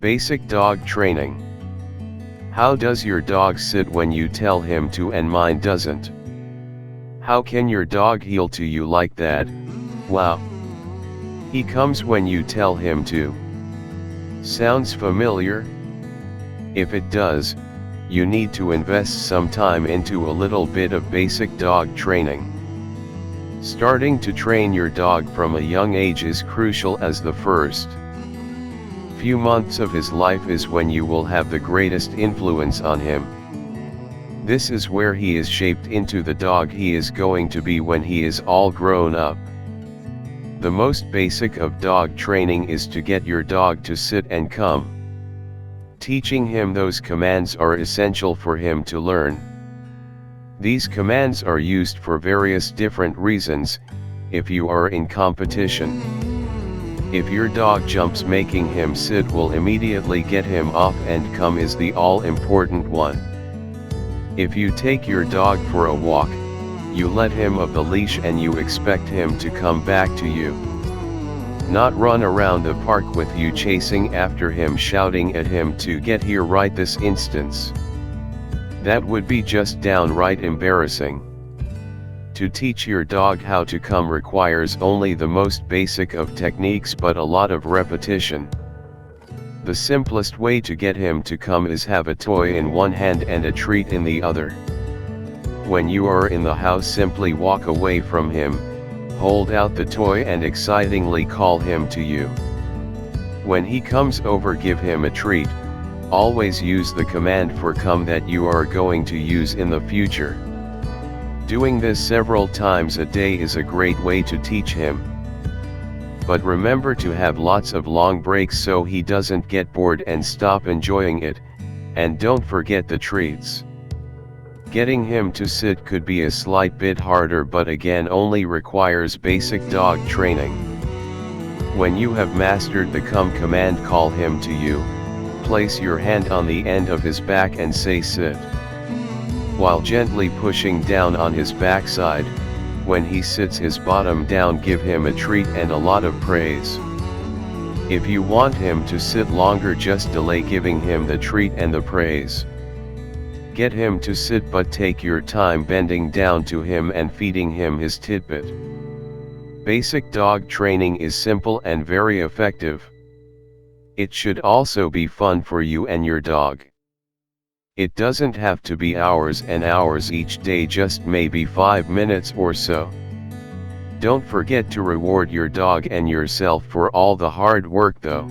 Basic dog training. How does your dog sit when you tell him to and mine doesn't? How can your dog heel to you like that? Wow. He comes when you tell him to. Sounds familiar? If it does, you need to invest some time into a little bit of basic dog training. Starting to train your dog from a young age is crucial, as the first few months of his life is when you will have the greatest influence on him. This is where he is shaped into the dog he is going to be when he is all grown up. The most basic of dog training is to get your dog to sit and come. Teaching him those commands are essential for him to learn. These commands are used for various different reasons. If you are in competition, if your dog jumps, making him sit will immediately get him off and come is the all-important one. If you take your dog for a walk, you let him off the leash and you expect him to come back to you. Not run around the park with you chasing after him, shouting at him to get here right this instance. That would be just downright embarrassing. To teach your dog how to come requires only the most basic of techniques but a lot of repetition. The simplest way to get him to come is have a toy in one hand and a treat in the other. When you are in the house, simply walk away from him, hold out the toy and excitingly call him to you. When he comes over, give him a treat. Always use the command for come that you are going to use in the future. Doing this several times a day is a great way to teach him. But remember to have lots of long breaks so he doesn't get bored and stop enjoying it, and don't forget the treats. Getting him to sit could be a slight bit harder, but again only requires basic dog training. When you have mastered the come command, call him to you, place your hand on the end of his back and say sit. While gently pushing down on his backside, when he sits his bottom down, give him a treat and a lot of praise. If you want him to sit longer, just delay giving him the treat and the praise. Get him to sit, but take your time bending down to him and feeding him his tidbit. Basic dog training is simple and very effective. It should also be fun for you and your dog. It doesn't have to be hours and hours each day, just maybe 5 minutes or so. Don't forget to reward your dog and yourself for all the hard work though.